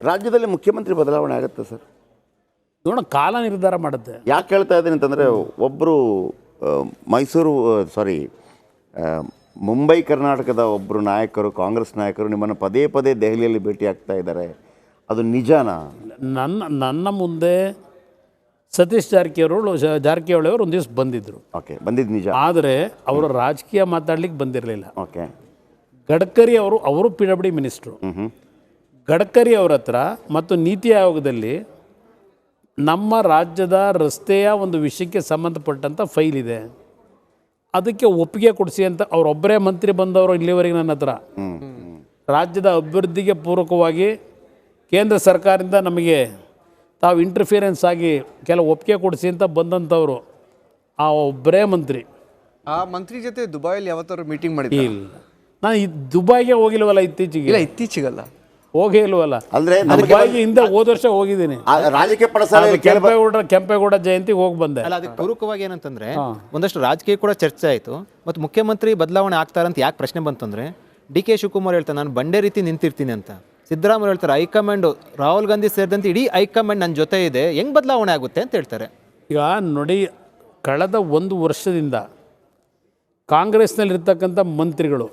ರಾಜ್ಯದಲ್ಲಿ ಮುಖ್ಯಮಂತ್ರಿ ಬದಲಾವಣೆ ಆಗುತ್ತೆ ಸರ್? ನೋಡೋಣ, ಕಾಲ ನಿರ್ಧಾರ ಮಾಡುತ್ತೆ. ಯಾಕೆ ಹೇಳ್ತಾ ಇದ್ದೀನಿ ಅಂತಂದರೆ, ಒಬ್ಬರು ಮೈಸೂರು ಸಾರಿ ಮುಂಬೈ ಕರ್ನಾಟಕದ ಒಬ್ಬರು ನಾಯಕರು, ಕಾಂಗ್ರೆಸ್ ನಾಯಕರು ನಿಮ್ಮನ್ನು ಪದೇ ಪದೇ ದೆಹಲಿಯಲ್ಲಿ ಭೇಟಿ ಆಗ್ತಾ ಇದ್ದಾರೆ, ಅದು ನಿಜಾನಾ? ನನ್ನ ಮುಂದೆ ಸತೀಶ್ ಜಾರಕಿಹೊಳಿ ಅವರು ಒಂದು ದಿವಸ ಬಂದಿದ್ದರು. ಓಕೆ, ಬಂದಿದ್ದು ನಿಜ. ಆದರೆ ಅವರು ರಾಜಕೀಯ ಮಾತಾಡ್ಲಿಕ್ಕೆ ಬಂದಿರಲಿಲ್ಲ. ಓಕೆ. ಗಡ್ಕರಿ ಅವರು PWD ಮಿನಿಸ್ಟ್ರು. ಗಡ್ಕರಿ ಅವ್ರ ಹತ್ರ ಮತ್ತು ನೀತಿ ಆಯೋಗದಲ್ಲಿ ನಮ್ಮ ರಾಜ್ಯದ ರಸ್ತೆಯ ಒಂದು ವಿಷಯಕ್ಕೆ ಸಂಬಂಧಪಟ್ಟಂಥ ಫೈಲ್ ಇದೆ, ಅದಕ್ಕೆ ಒಪ್ಪಿಗೆ ಕೊಡಿಸಿ ಅಂತ ಅವರೊಬ್ಬರೇ ಮಂತ್ರಿ ಬಂದವರು ಇಲ್ಲಿವರೆಗೆ ನನ್ನ ಹತ್ರ. ರಾಜ್ಯದ ಅಭಿವೃದ್ಧಿಗೆ ಪೂರಕವಾಗಿ ಕೇಂದ್ರ ಸರ್ಕಾರದಿಂದ ನಮಗೆ ತಾವು ಇಂಟರ್ಫಿಯರೆನ್ಸ್ ಆಗಿ ಕೆಲವು ಒಪ್ಪಿಗೆ ಕೊಡಿಸಿ ಅಂತ ಬಂದಂಥವ್ರು ಆ ಒಬ್ಬರೇ ಮಂತ್ರಿ. ಆ ಮಂತ್ರಿ ಜೊತೆ ದುಬೈಯಲ್ಲಿ ಯಾವತ್ತಾರು ಮೀಟಿಂಗ್ ಮಾಡಿದ್ದೆ? ಇಲ್ಲ, ನಾನು ಈ ದುಬೈಗೆ ಹೋಗಿಲ್ವಲ್ಲ ಇತ್ತೀಚೆಗೆ. ಇಲ್ಲ, ಇತ್ತೀಚೆಗಲ್ಲ ಹೋಗೇ ಇಲ್ವಲ್ಲ. ಅಂದರೆ ದುಬೈಗೆ ಹಿಂದೆ ಹೋದ ವರ್ಷ ಹೋಗಿದ್ದೀನಿ. ರಾಜಕೀಯ ಪಡಸಾಲೆ ಕೆಂಪೇಗೌಡ ಜಯಂತಿಗೆ ಹೋಗಿ ಬಂದೆ. ಅಲ್ಲ, ಅದಕ್ಕೆ ಪೂರಕವಾಗಿ ಏನಂತಂದ್ರೆ ಒಂದಷ್ಟು ರಾಜಕೀಯ ಕೂಡ ಚರ್ಚೆ ಆಯಿತು. ಮತ್ತು ಮುಖ್ಯಮಂತ್ರಿ ಬದಲಾವಣೆ ಆಗ್ತಾರಂತ ಯಾಕೆ ಪ್ರಶ್ನೆ ಬಂತಂದ್ರೆ, DK ಶಿವಕುಮಾರ್ ಹೇಳ್ತಾರೆ ನಾನು ಬಂಡೆ ರೀತಿ ನಿಂತಿರ್ತೀನಿ ಅಂತ. ಸಿದ್ದರಾಮಯ್ಯ ಹೇಳ್ತಾರೆ ಹೈಕಮಾಂಡ್, ರಾಹುಲ್ ಗಾಂಧಿ ಸೇರಿದಂತೆ ಇಡೀ ಹೈಕಮಾಂಡ್ ನನ್ನ ಜೊತೆ ಇದೆ, ಹೆಂಗೆ ಬದಲಾವಣೆ ಆಗುತ್ತೆ ಅಂತ ಹೇಳ್ತಾರೆ. ಈಗ ನೋಡಿ, ಕಳೆದ 1 ವರ್ಷದಿಂದ ಕಾಂಗ್ರೆಸ್ನಲ್ಲಿರ್ತಕ್ಕಂಥ ಮಂತ್ರಿಗಳು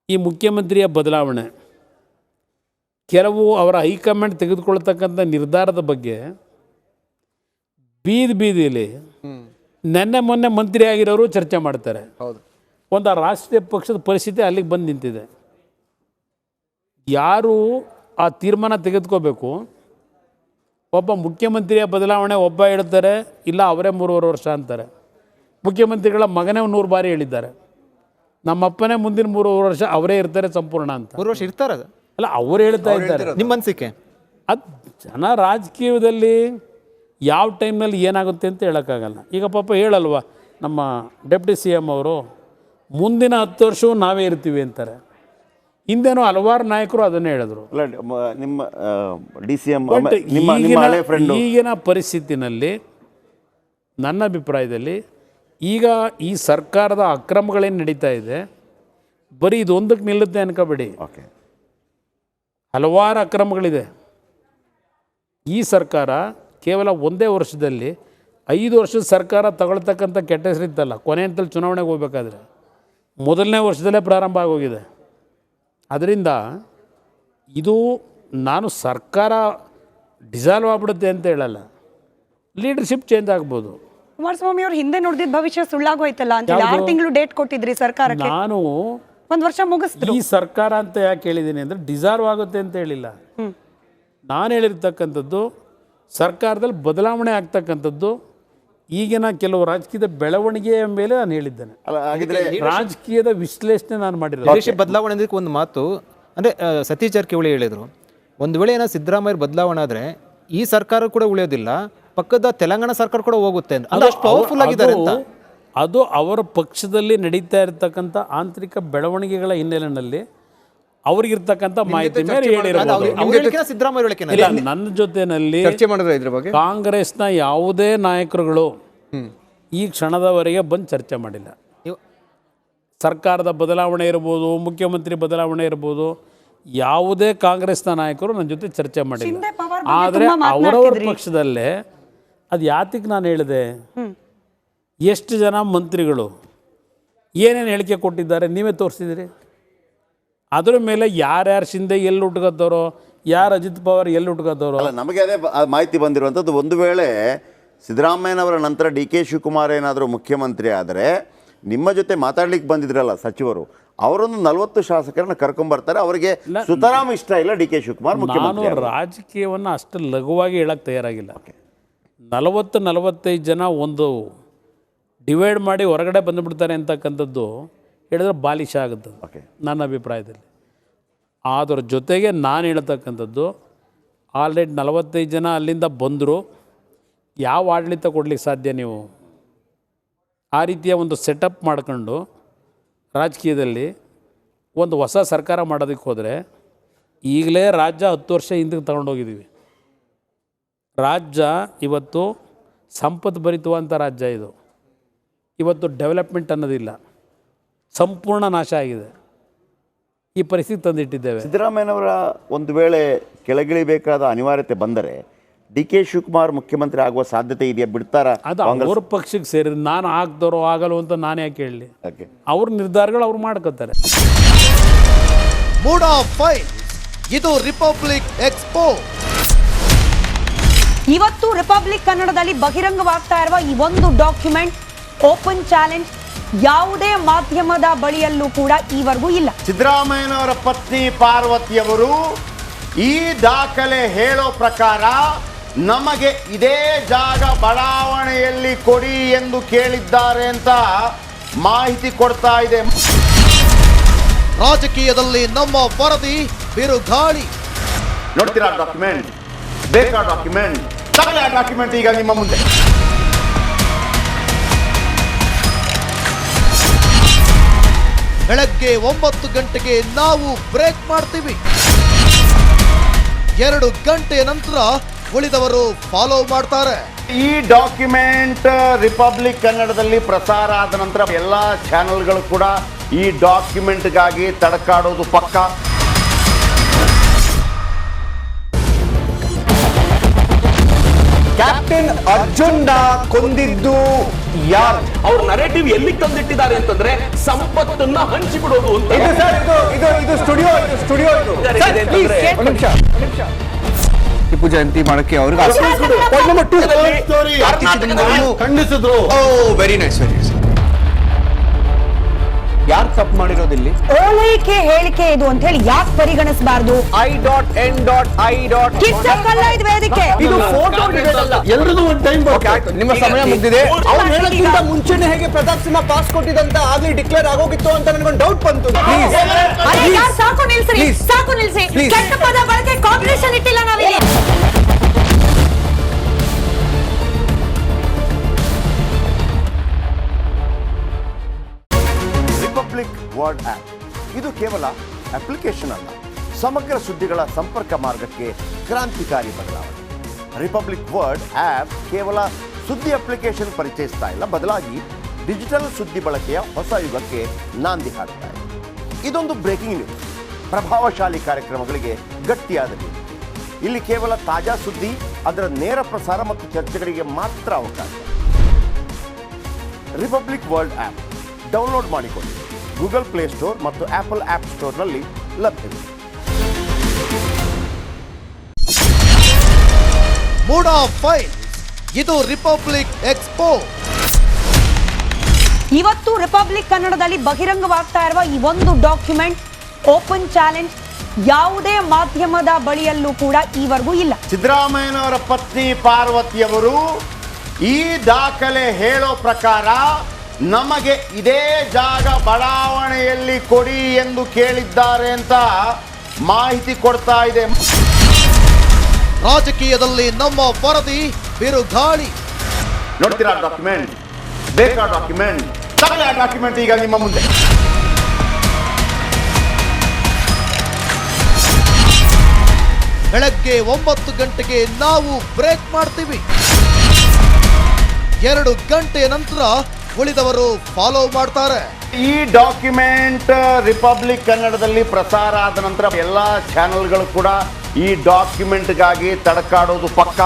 ಈ ಮುಖ್ಯಮಂತ್ರಿಯ ಬದಲಾವಣೆ, ಕೆಲವು ಅವರ ಹೈಕಮಾಂಡ್ ತೆಗೆದುಕೊಳ್ತಕ್ಕಂಥ ನಿರ್ಧಾರದ ಬಗ್ಗೆ ಬೀದಿಯಲ್ಲಿ ನೆನ್ನೆ ಮೊನ್ನೆ ಮಂತ್ರಿ ಆಗಿರೋರು ಚರ್ಚೆ ಮಾಡ್ತಾರೆ. ಹೌದು, ಒಂದು ರಾಷ್ಟ್ರೀಯ ಪಕ್ಷದ ಪರಿಸ್ಥಿತಿ ಅಲ್ಲಿಗೆ ಬಂದು ನಿಂತಿದೆ. ಯಾರು ಆ ತೀರ್ಮಾನ ತೆಗೆದುಕೋಬೇಕು, ಒಬ್ಬ ಮುಖ್ಯಮಂತ್ರಿಯ ಬದಲಾವಣೆ ಒಬ್ಬ ಹೇಳ್ತಾರೆ, ಇಲ್ಲ ಅವರೇ 3.5 ವರ್ಷ ಅಂತಾರೆ. ಮುಖ್ಯಮಂತ್ರಿಗಳ ಮಗನೇ 100 ಬಾರಿ ಹೇಳಿದ್ದಾರೆ, ನಮ್ಮಪ್ಪನೇ ಮುಂದಿನ 3.5 ವರ್ಷ ಅವರೇ ಇರ್ತಾರೆ ಸಂಪೂರ್ಣ ಅಂತ. 3 ವರ್ಷ ಇರ್ತಾರ? ಅಲ್ಲ, ಅವ್ರು ಹೇಳ್ತಾ ಇದ್ದಾರೆ. ನಿಮ್ಮ ಅನಿಸಿಕೆ? ಅದು ಜನ ರಾಜಕೀಯದಲ್ಲಿ ಯಾವ ಟೈಮ್ನಲ್ಲಿ ಏನಾಗುತ್ತೆ ಅಂತ ಹೇಳೋಕ್ಕಾಗಲ್ಲ. ಈಗ ಪಾಪ ಹೇಳಲ್ವ ನಮ್ಮ ಡೆಪ್ಟಿ CM ಅವರು, ಮುಂದಿನ 10 ವರ್ಷವೂ ನಾವೇ ಇರ್ತೀವಿ ಅಂತಾರೆ. ಹಿಂದೇನೋ ಹಲವಾರು ನಾಯಕರು ಅದನ್ನೇ ಹೇಳಿದ್ರು. ಅಲ್ಲ, ನಿಮ್ಮ DCM ನಿಮ್ಮ ಹಳೆ ಫ್ರೆಂಡ್ ಈಗಿನ ಪರಿಸ್ಥಿತಿನಲ್ಲಿ ನನ್ನ ಅಭಿಪ್ರಾಯದಲ್ಲಿ ಈಗ ಈ ಸರ್ಕಾರದ ಅಕ್ರಮಗಳೇನು ನಡೀತಾ ಇದೆ, ಬರೀ ಇದೊಂದಕ್ಕೆ ನಿಲ್ಲುತ್ತೆ ಅನ್ಕೋಬೇಡಿ. ಓಕೆ, ಹಲವಾರು ಅಕ್ರಮಗಳಿದೆ. ಈ ಸರ್ಕಾರ ಕೇವಲ 1 ವರ್ಷದಲ್ಲಿ 5 ವರ್ಷದ ಸರ್ಕಾರ ತಗೊಳ್ತಕ್ಕಂಥ ಕೆಟ್ಟ ಹೆಸರಿತ್ತಲ್ಲ, ಕೊನೆ ಹಂತದಲ್ಲಿ ಚುನಾವಣೆಗೆ ಹೋಗ್ಬೇಕಾದ್ರೆ 1ನೇ ವರ್ಷದಲ್ಲೇ ಪ್ರಾರಂಭ ಆಗೋಗಿದೆ. ಅದರಿಂದ ಇದು ನಾನು ಸರ್ಕಾರ ಡಿಸಾಲ್ವ್ ಆಗ್ಬಿಡುತ್ತೆ ಅಂತ ಹೇಳಲ್ಲ, ಲೀಡರ್ಶಿಪ್ ಚೇಂಜ್ ಆಗ್ಬೋದು. ಕುಮಾರಸ್ವಾಮಿ ಅವ್ರು ಹಿಂದೆ ನೋಡಿದ ಭವಿಷ್ಯ ಸುಳ್ಳಾಗೋಯ್ತಲ್ಲ ಅಂತ 6 ತಿಂಗಳು ಡೇಟ್ ಕೊಟ್ಟಿದ್ರಿ ಸರ್ಕಾರಕ್ಕೆ. ನಾನು 1 ವರ್ಷ ಮುಗಿಸಿದ್ರು. ಈ ಸರ್ಕಾರ ಅಂತ ಯಾಕೆ ಹೇಳಿದ್ದೀನಿ ಅಂದರೆ, ಡಿಸಾಲ್ವ್ ಆಗುತ್ತೆ ಅಂತ ಹೇಳಿಲ್ಲ. ನಾನು ಹೇಳಿರ್ತಕ್ಕಂಥದ್ದು ಸರ್ಕಾರದಲ್ಲಿ ಬದಲಾವಣೆ ಆಗ್ತಕ್ಕಂಥದ್ದು ಈಗಿನ ಕೆಲವು ರಾಜಕೀಯದ ಬೆಳವಣಿಗೆಯ ಮೇಲೆ ನಾನು ಹೇಳಿದ್ದೇನೆ. ಅಲ್ಲ, ಹಾಗಿದ್ರೆ ರಾಜಕೀಯದ ವಿಶ್ಲೇಷಣೆ ನಾನು ಮಾಡಿರೋದು. ಲೀಡರ್ಶಿಪ್ ಬದಲಾವಣೆ ಅಂದ್ರೆ ಒಂದು ಮಾತು ಅಂದರೆ ಸತೀಶ್ ಜಾರಕಿಹೊಳಿ ಹೇಳಿದರು, ಒಂದು ವೇಳೆ ಏನೋ ಸಿದ್ದರಾಮಯ್ಯ ಬದಲಾವಣೆ ಆದರೆ ಈ ಸರ್ಕಾರ ಕೂಡ ಉಳಿಯೋದಿಲ್ಲ, ಪಕ್ಕದ ತೆಲಂಗಾಣ ಸರ್ಕಾರ ಕೂಡ ಹೋಗುತ್ತೆ ಅಂತ. ಅಷ್ಟು ಪವರ್ಫುಲ್ ಆಗಿದ್ದಾರೆ ಅಂತ. ಅದು ಅವರ ಪಕ್ಷದಲ್ಲಿ ನಡೀತಾ ಇರತಕ್ಕಂಥ ಆಂತರಿಕ ಬೆಳವಣಿಗೆಗಳ ಹಿನ್ನೆಲೆಯಲ್ಲಿ ಅವ್ರಿಗಿರ್ತಕ್ಕಂಥ ಮಾಹಿತಿ ಮೇಲೆ ಹೇಳಿರೋದು. ಸಿದ್ದರಾಮಯ್ಯ ನನ್ನ ಜೊತೆನಲ್ಲಿ ಚರ್ಚೆ ಮಾಡಿದ್ರೆ ಇದ್ರ ಬಗ್ಗೆ ಕಾಂಗ್ರೆಸ್ನ ಯಾವುದೇ ನಾಯಕರುಗಳು ಈ ಕ್ಷಣದವರೆಗೆ ಬಂದು ಚರ್ಚೆ ಮಾಡಿಲ್ಲ. ಸರ್ಕಾರದ ಬದಲಾವಣೆ ಇರ್ಬೋದು, ಮುಖ್ಯಮಂತ್ರಿ ಬದಲಾವಣೆ ಇರ್ಬೋದು, ಯಾವುದೇ ಕಾಂಗ್ರೆಸ್ನ ನಾಯಕರು ನನ್ನ ಜೊತೆ ಚರ್ಚೆ ಮಾಡಿಲ್ಲ. ಆದರೆ ಅವರವ್ರ ಪಕ್ಷದಲ್ಲೇ ಅದು ಯಾತಿಗೆ ನಾನು ಹೇಳಿದೆ, ಎಷ್ಟು ಜನ ಮಂತ್ರಿಗಳು ಏನೇನು ಹೇಳಿಕೆ ಕೊಟ್ಟಿದ್ದಾರೆ ನೀವೇ ತೋರಿಸಿದಿರಿ. ಅದರ ಮೇಲೆ ಯಾರ್ಯಾರು ಶಿಂದೆ ಎಲ್ಲಿ ಉಟ್ಕೋತಾರೋ, ಯಾರು ಅಜಿತ್ ಪವಾರ್ ಎಲ್ಲಿ ಉಟ್ಕೋತಾರೋ. ಅಲ್ಲ, ನಮಗೆ ಅದೇ ಮಾಹಿತಿ ಬಂದಿರುವಂಥದ್ದು. ಒಂದು ವೇಳೆ ಸಿದ್ದರಾಮಯ್ಯನವರ ನಂತರ DK ಶಿವಕುಮಾರ್ ಏನಾದರೂ ಮುಖ್ಯಮಂತ್ರಿ ಆದರೆ, ನಿಮ್ಮ ಜೊತೆ ಮಾತಾಡ್ಲಿಕ್ಕೆ ಬಂದಿದ್ರಲ್ಲ ಸಚಿವರು, ಅವರೊಂದು 40 ಶಾಸಕರನ್ನ ಕರ್ಕೊಂಬರ್ತಾರೆ. ಅವರಿಗೆ ಸುತರಾಮ್ ಇಷ್ಟ ಇಲ್ಲ DK ಶಿವಕುಮಾರ್ ಮುಖ್ಯಮಂತ್ರಿ. ನಾನು ರಾಜಕೀಯವನ್ನು ಅಷ್ಟು ಲಘುವಾಗಿ ಹೇಳಕ್ಕೆ ತಯಾರಾಗಿಲ್ಲ. 40-45 ಜನ ಒಂದು ಡಿವೈಡ್ ಮಾಡಿ ಹೊರಗಡೆ ಬಂದುಬಿಡ್ತಾರೆ ಅಂತಕ್ಕಂಥದ್ದು ಹೇಳಿದ್ರೆ ಬಾಲಿಶ ಆಗುತ್ತೆ ನನ್ನ ಅಭಿಪ್ರಾಯದಲ್ಲಿ. ಅದರ ಜೊತೆಗೆ ನಾನು ಹೇಳ್ತಕ್ಕಂಥದ್ದು, ಆಲ್ರೆಡಿ 45 ಜನ ಅಲ್ಲಿಂದ ಬಂದರು, ಯಾವ ಆಡಳಿತ ಕೊಡಲಿಕ್ಕೆ ಸಾಧ್ಯ ನೀವು? ಆ ರೀತಿಯ ಒಂದು ಸೆಟಪ್ ಮಾಡ್ಕೊಂಡು ರಾಜಕೀಯದಲ್ಲಿ ಒಂದು ಹೊಸ ಸರ್ಕಾರ ಮಾಡೋದಕ್ಕೆ ಹೋದರೆ, ಈಗಲೇ ರಾಜ್ಯ 10 ವರ್ಷ ಹಿಂದಕ್ಕೆ ತಗೊಂಡೋಗಿದ್ದೀವಿ. ರಾಜ್ಯ ಇವತ್ತು ಸಂಪತ್ತು ಭರಿತವಂಥ ರಾಜ್ಯ ಇದು. ಇವತ್ತು ಡೆವಲಪ್ಮೆಂಟ್ ಅನ್ನೋದಿಲ್ಲ, ಸಂಪೂರ್ಣ ನಾಶ ಆಗಿದೆ. ಈ ಪರಿಸ್ಥಿತಿ ತಂದಿಟ್ಟಿದ್ದೇವೆ. ಸಿದ್ದರಾಮಯ್ಯನವರ ಒಂದು ವೇಳೆ ಕೆಳಗಿಳಿಬೇಕಾದ ಅನಿವಾರ್ಯತೆ ಬಂದರೆ ಡಿ ಕೆ ಶಿವಕುಮಾರ್ ಮುಖ್ಯಮಂತ್ರಿ ಆಗುವ ಸಾಧ್ಯತೆ ಇದೆಯಾ? ಬಿಡ್ತಾರಾ? ಅದು ಅವ್ರ ಪಕ್ಷಕ್ಕೆ ಸೇರಿದ, ನಾನು ಆಗ್ತಾರೋ ಆಗಲ್ಲ ಅಂತ ನಾನು ಯಾಕೆ ಹೇಳಲಿ? ಓಕೆ, ಅವ್ರ ನಿರ್ಧಾರಗಳು ಅವ್ರು ಮಾಡ್ಕೋತಾರೆ. ಮೂಡ್ ಆಫ್ ಫೈಲ್, ಇದು ರಿಪಬ್ಲಿಕ್ ಎಕ್ಸ್ಪೋ. ಇವತ್ತು ರಿಪಬ್ಲಿಕ್ ಕನ್ನಡದಲ್ಲಿ ಬಹಿರಂಗವಾಗ್ತಾ ಇರುವ ಈ ಒಂದು ಡಾಕ್ಯುಮೆಂಟ್ ಓಪನ್ ಚಾಲೆಂಜ್ ಯಾವುದೇ ಮಾಧ್ಯಮದ ಬಳಿಯಲ್ಲೂ ಕೂಡ ಈವರೆಗೂ ಇಲ್ಲ. ಸಿದ್ದರಾಮಯ್ಯನವರ ಪತ್ನಿ ಪಾರ್ವತಿಯವರು ಈ ದಾಖಲೆ ಹೇಳೋ ಪ್ರಕಾರ ನಮಗೆ ಇದೇ ಜಾಗ ಬಡಾವಣೆಯಲ್ಲಿ ಕೊಡಿ ಎಂದು ಕೇಳಿದ್ದಾರೆ ಅಂತ ಮಾಹಿತಿ ಕೊಡ್ತಾ ಇದೆ. ರಾಜಕೀಯದಲ್ಲಿ ನಮ್ಮ ವರದಿ ಬಿರುಗಾಳಿ. ನೋಡ್ತೀರಾ ಡಾಕ್ಯುಮೆಂಟ್? ಬೇಕಾ ಡಾಕ್ಯುಮೆಂಟ್? ತಗೊಳ್ಳಿ ಆ ಡಾಕ್ಯುಮೆಂಟ್ ಈಗ ನಿಮ್ಮ ಮುಂದೆ. ಬೆಳಗ್ಗೆ 9 ಗಂಟೆಗೆ ನಾವು ಬ್ರೇಕ್ ಮಾಡ್ತೀವಿ. 2 ಗಂಟೆಯ ನಂತರ ಉಳಿದವರು ಫಾಲೋ ಮಾಡ್ತಾರೆ. ಈ ಡಾಕ್ಯುಮೆಂಟ್ ರಿಪಬ್ಲಿಕ್ ಕನ್ನಡದಲ್ಲಿ ಪ್ರಸಾರ ಆದ ನಂತರ ಎಲ್ಲ ಚಾನೆಲ್ಗಳು ಕೂಡ ಈ ಡಾಕ್ಯುಮೆಂಟ್ಗಾಗಿ ತಡಕಾಡೋದು ಪಕ್ಕ. ಕ್ಯಾಪ್ಟನ್ ಅರ್ಜುನ್ ಕೊಂದಿದ್ದು ಯಾರು? ಅವ್ರ ನರೇಟಿವ್ ಎಲ್ಲಿ ತಂದಿಟ್ಟಿದ್ದಾರೆ ಅಂತಂದ್ರೆ ಸಂಪತ್ತನ್ನ ಹಂಚಿಬಿಡೋದು ಅಂತ. ಇದು ಸ್ಟುಡಿಯೋ ಟಿಪ್ಪು ಜಯಂತಿ ಮಾಡಕ್ಕೆ ಅವ್ರಿಗೆ ಖಂಡಿಸಿದ್ರು. Very nice, very nice. ಯಾರು ತಪ್ಪು ಮಾಡಿರೋದಿಲ್ಲಿ? ಓಲೈಕೆ ಹೇಳಿಕೆ ಇದು ಅಂತ ಹೇಳಿ ಯಾಕೆ ಪರಿಗಣಿಸಬಾರ್ದು? I.N.I. ಕಿಚ್ಚಕ್ಕಲ್ಲ ಇದು ವೇದಿಕೆ. ಇದು ಫೋಟೋ ಎಲ್ರಿಗೂ ಒಂದು ಟೈಮ್. ನಿಮ್ಮ ಸಮಯ ಮುಗಿದಿದೆ. ಅವ್ರು ಹೇಳೋಕ್ಕಿಂತ ಮುಂಚೆನೆ ಹೇಗೆ ಪ್ರತಾಪ್ ಸಿಂಹ ಪಾಸ್ ಕೊಟ್ಟಿದಂತ ಆಗ್ಲಿ ಡಿಕ್ಲೇರ್ ಆಗೋಗಿತ್ತು ಅಂತ ನನಗೊಂದು ಡೌಟ್ ಬಂತು. ಅರೆ ಯಾರ್ ಸಾಕು ನಿಲ್ಸ್ರಿ, ಸಾಕು ನಿಲ್ಸಿ. ಕೆಟ್ಟ ಪದ ಬಳಕೆ ಕಾಂಪಿಟೇಷನ್ ಇಟ್ಟಿಲ್ಲ ನಾವಿಲ್ಲಿ. ರಿಪಬ್ಲಿಕ್ ವರ್ಡ್ ಆ್ಯಪ್ ಇದು ಕೇವಲ ಅಪ್ಲಿಕೇಶನ್ ಅಲ್ಲ, ಸಮಗ್ರ ಸುದ್ದಿಗಳ ಸಂಪರ್ಕ ಮಾರ್ಗಕ್ಕೆ ಕ್ರಾಂತಿಕಾರಿ ಬದಲಾವಣೆ. ರಿಪಬ್ಲಿಕ್ ವರ್ಡ್ ಆ್ಯಪ್ ಕೇವಲ ಸುದ್ದಿ ಅಪ್ಲಿಕೇಶನ್ ಪರಿಚಯಿಸ್ತಾ ಇಲ್ಲ, ಬದಲಾಗಿ ಡಿಜಿಟಲ್ ಸುದ್ದಿ ಬಳಕೆಯ ಹೊಸ ಯುಗಕ್ಕೆ ನಾಂದಿ ಹಾಡ್ತಾ ಇದೆ. ಇದೊಂದು ಬ್ರೇಕಿಂಗ್ ನ್ಯೂಸ್, ಪ್ರಭಾವಶಾಲಿ ಕಾರ್ಯಕ್ರಮಗಳಿಗೆ ಗಟ್ಟಿಯಾದ ನ್ಯೂಸ್. ಇಲ್ಲಿ ಕೇವಲ ತಾಜಾ ಸುದ್ದಿ, ಅದರ ನೇರ ಪ್ರಸಾರ ಮತ್ತು ಚರ್ಚೆಗಳಿಗೆ ಮಾತ್ರ ಅವಕಾಶ. ರಿಪಬ್ಲಿಕ್ ವರ್ಲ್ಡ್ ಆ್ಯಪ್ ಡೌನ್ಲೋಡ್ ಮಾಡಿಕೊಳ್ಳಿ. ಗೂಗಲ್ ಪ್ಲೇಸ್ಟೋರ್ ಮತ್ತು ಆಪಲ್ ಆ್ಯಪ್ ಸ್ಟೋರ್ನಲ್ಲಿ ಲಭ್ಯವಿದೆ. ಮೂಡ್ ಆಫ್ ಫೈಲ್, ಇದು ರಿಪಬ್ಲಿಕ್ ಎಕ್ಸ್ಪೋ. ಇವತ್ತು ರಿಪಬ್ಲಿಕ್ ಕನ್ನಡದಲ್ಲಿ ಬಹಿರಂಗವಾಗ್ತಾ ಇರುವ ಈ ಒಂದು ಡಾಕ್ಯುಮೆಂಟ್ ಓಪನ್ ಚಾಲೆಂಜ್ ಯಾವುದೇ ಮಾಧ್ಯಮದ ಬಳಿಯಲ್ಲೂ ಕೂಡ ಈವರೆಗೂ ಇಲ್ಲ. ಸಿದ್ದರಾಮಯ್ಯನವರ ಪತ್ನಿ ಪಾರ್ವತಿಯವರು ಈ ದಾಖಲೆ ಹೇಳೋ ಪ್ರಕಾರ ನಮಗೆ ಇದೇ ಜಾಗ ಬಡಾವಣೆಯಲ್ಲಿ ಕೊಡಿ ಎಂದು ಕೇಳಿದ್ದಾರೆ ಅಂತ ಮಾಹಿತಿ ಕೊಡ್ತಾ ಇದೆ. ರಾಜಕೀಯದಲ್ಲಿ ನಮ್ಮ ವರದಿ ಬಿರುಗಾಳಿ. ನೋಡ್ತೀರಾ ಡಾಕ್ಯುಮೆಂಟ್? ಬೇಕಾ ಡಾಕ್ಯುಮೆಂಟ್? ತಗೊಳ್ಳಿ ಆ ಡಾಕ್ಯುಮೆಂಟ್ ಈಗ ನಿಮ್ಮ ಮುಂದೆ. ಬೆಳಗ್ಗೆ 9 ಗಂಟೆಗೆ ನಾವು ಬ್ರೇಕ್ ಮಾಡ್ತೀವಿ. 2 ಗಂಟೆಯ ನಂತರ ಉಳಿದವರು ಫಾಲೋ ಮಾಡ್ತಾರೆ. ಈ ಡಾಕ್ಯುಮೆಂಟ್ ರಿಪಬ್ಲಿಕ್ ಕನ್ನಡದಲ್ಲಿ ಪ್ರಸಾರ ಆದ ನಂತರ ಎಲ್ಲ ಚಾನೆಲ್ಗಳು ಕೂಡ ಈ ಡಾಕ್ಯುಮೆಂಟ್ಗಾಗಿ ತಡಕಾಡೋದು ಪಕ್ಕ.